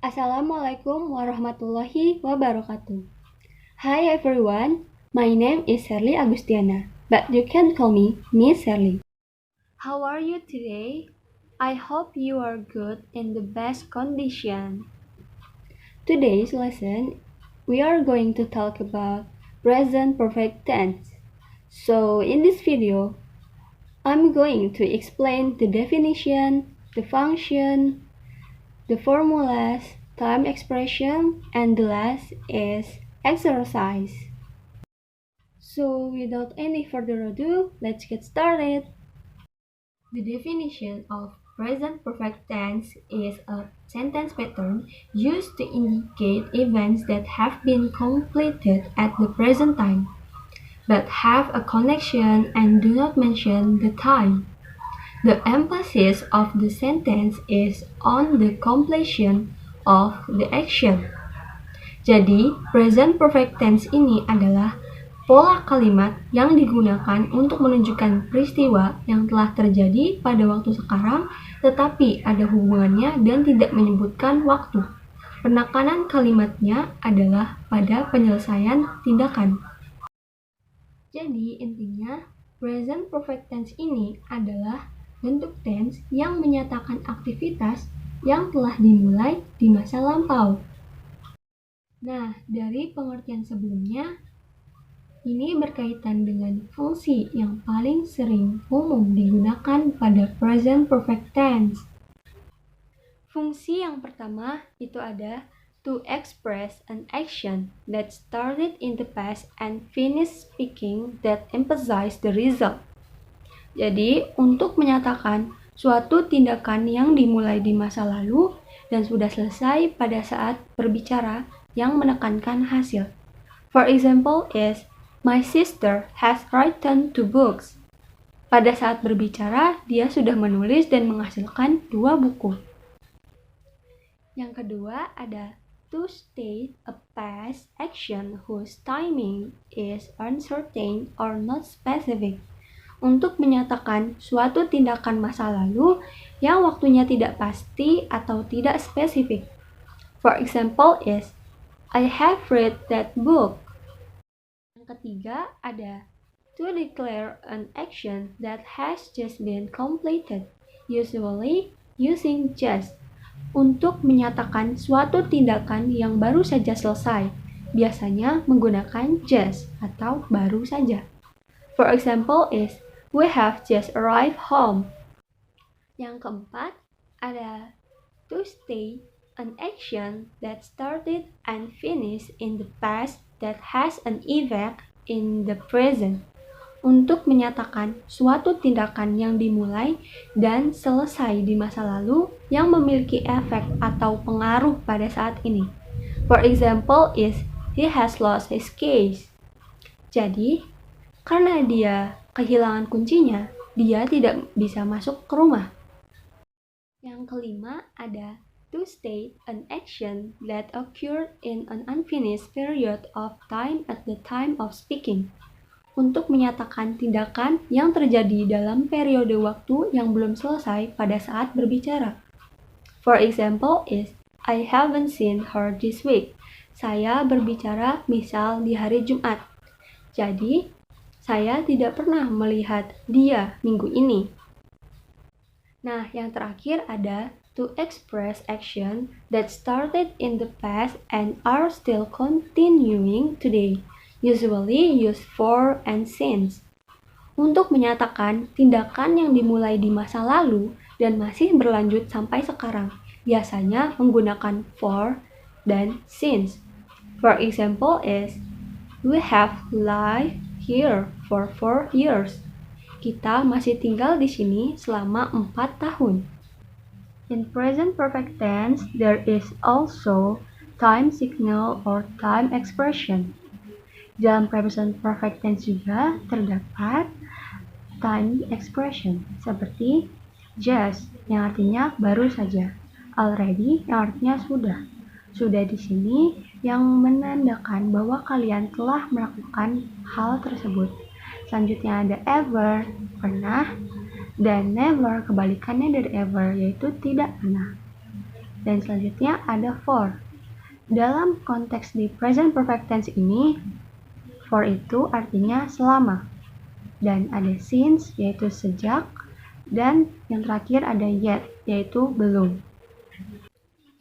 Assalamualaikum warahmatullahi wabarakatuh. Hi everyone, my name is Sherly Agustiana, but you can call me Miss Sherly. How are you today? I hope you are good in the best condition. Today's lesson, we are going to talk about present perfect tense. So in this video, I'm going to explain the definition, the function, the formulas, time expression, and the last is exercise. So without any further ado, let's get started. The definition of present perfect tense is a sentence pattern used to indicate events that have been completed at the present time, but have a connection and do not mention the time. The emphasis of the sentence is on the completion of the action. Jadi, present perfect tense ini adalah pola kalimat yang digunakan untuk menunjukkan peristiwa yang telah terjadi pada waktu sekarang, tetapi ada hubungannya dan tidak menyebutkan waktu. Penekanan kalimatnya adalah pada penyelesaian tindakan. Jadi, intinya, present perfect tense ini adalah bentuk tense yang menyatakan aktivitas yang telah dimulai di masa lampau. Nah, dari pengertian sebelumnya, ini berkaitan dengan fungsi yang paling sering umum digunakan pada present perfect tense. Fungsi yang pertama itu ada to express an action that started in the past and finished speaking that emphasize the result. Jadi, untuk menyatakan suatu tindakan yang dimulai di masa lalu dan sudah selesai pada saat berbicara yang menekankan hasil. For example is, my sister has written 2 books. Pada saat berbicara, dia sudah menulis dan menghasilkan 2 buku. Yang kedua ada to state a past action whose timing is uncertain or not specific. Untuk menyatakan suatu tindakan masa lalu yang waktunya tidak pasti atau tidak spesifik. For example is, I have read that book. Yang ketiga ada to declare an action that has just been completed, usually using just. Untuk menyatakan suatu tindakan yang baru saja selesai, biasanya menggunakan just atau baru saja. For example is, we have just arrived home. Yang keempat ada to state an action that started and finished in the past that has an effect in the present. Untuk menyatakan suatu tindakan yang dimulai dan selesai di masa lalu yang memiliki efek atau pengaruh pada saat ini. For example is, he has lost his keys. Jadi, karena dia kehilangan kuncinya, dia tidak bisa masuk ke rumah. Yang kelima ada to state an action that occurred in an unfinished period of time at the time of speaking. Untuk menyatakan tindakan yang terjadi dalam periode waktu yang belum selesai pada saat berbicara. For example is, I haven't seen her this week. Saya berbicara misal di hari Jumat. Jadi, saya tidak pernah melihat dia minggu ini. Nah, yang terakhir ada to express action that started in the past and are still continuing today, usually used for and since. Untuk menyatakan tindakan yang dimulai di masa lalu dan masih berlanjut sampai sekarang, biasanya menggunakan for dan since. For example is, we have lived here for 4 years. Kita masih tinggal di sini selama 4 tahun. In present perfect tense, there is also time signal or time expression. Dalam present perfect tense juga terdapat time expression seperti just yang artinya baru saja, already yang artinya sudah di sini yang menandakan bahwa kalian telah melakukan hal tersebut. Selanjutnya ada ever, pernah, dan never, kebalikannya dari ever, yaitu tidak pernah. Dan selanjutnya ada for. Dalam konteks di present perfect tense ini, for itu artinya selama. Dan ada since, yaitu sejak. Dan yang terakhir ada yet, yaitu belum.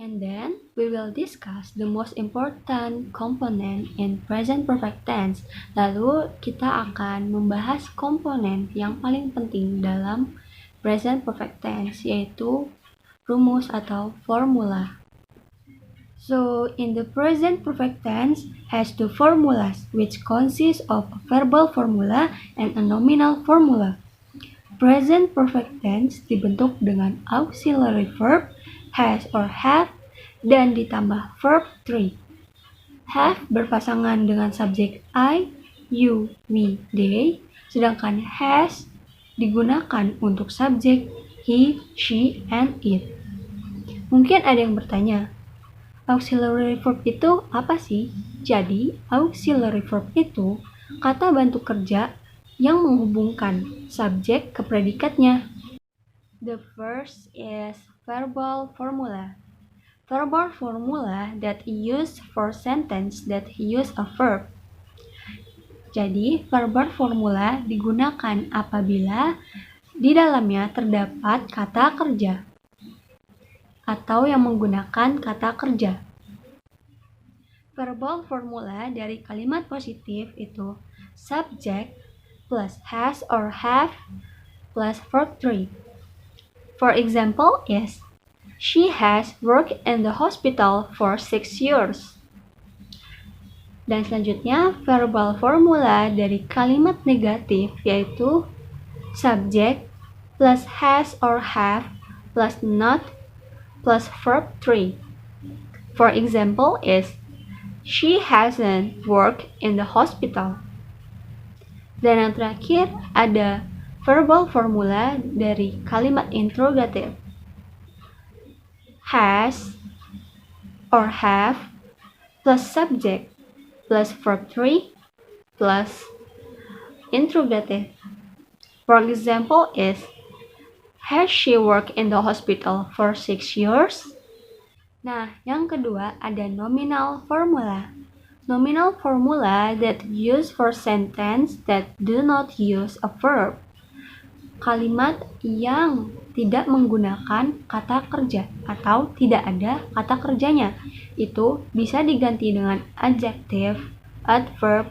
And then, we will discuss the most important component in present perfect tense. Lalu, kita akan membahas komponen yang paling penting dalam present perfect tense, yaitu rumus atau formula. So, in the present perfect tense has two formulas, which consist of a verbal formula and a nominal formula. Present perfect tense dibentuk dengan auxiliary verb, has or have, dan ditambah verb 3. Have berpasangan dengan subjek I, you, we, they, sedangkan has digunakan untuk subjek he, she, and it. Mungkin ada yang bertanya, auxiliary verb itu apa sih? Jadi, auxiliary verb itu kata bantu kerja yang menghubungkan subjek ke predikatnya. The first is verbal formula. Verbal formula that used for sentence that use a verb. Jadi, verbal formula digunakan apabila di dalamnya terdapat kata kerja atau yang menggunakan kata kerja. Verbal formula dari kalimat positif itu subject plus has or have plus verb 3. For example is, she has worked in the hospital for 6 years. Dan selanjutnya, verbal formula dari kalimat negatif yaitu subject plus has or have plus not plus verb 3. For example is, she hasn't worked in the hospital. Dan yang terakhir ada verbal formula dari kalimat interrogatif. Has or have plus subject plus verb 3 plus interrogative. For example is, has she worked in the hospital for 6 years? Nah, yang kedua ada nominal formula. Nominal formula that used for sentence that do not use a verb. Kalimat yang tidak menggunakan kata kerja atau tidak ada kata kerjanya. Itu bisa diganti dengan adjective, adverb,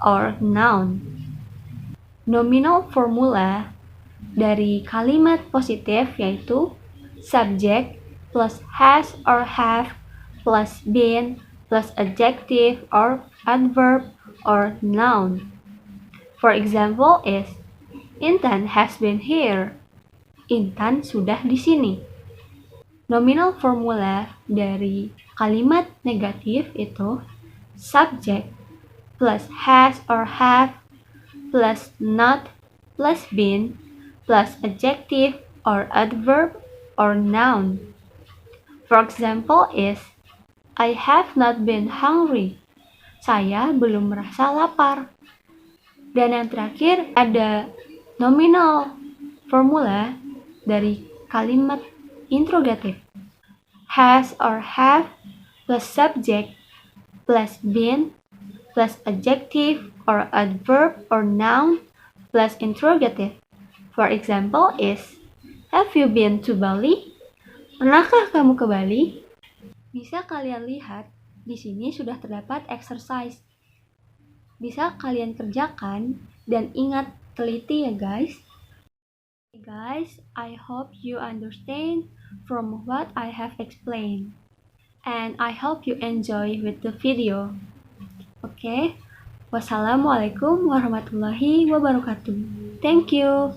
or noun. Nominal formula dari kalimat positif yaitu subject plus has or have plus been plus adjective or adverb or noun. For example is, Intan has been here. Intan sudah di sini. Nominal formula dari kalimat negatif itu subject plus has or have plus not plus been plus adjective or adverb or noun. For example is, I have not been hungry. Saya belum merasa lapar. Dan yang terakhir ada nominal formula dari kalimat interrogatif. Has or have plus subject plus been plus adjective or adverb or noun plus interrogative. For example is, have you been to Bali? Pernahkah kamu ke Bali? Bisa kalian lihat, di sini sudah terdapat exercise. Bisa kalian kerjakan dan ingat teliti ya guys. Hey guys, I hope you understand from what I have explained. And I hope you enjoy with the video. Okay? Wassalamualaikum warahmatullahi wabarakatuh. Thank you.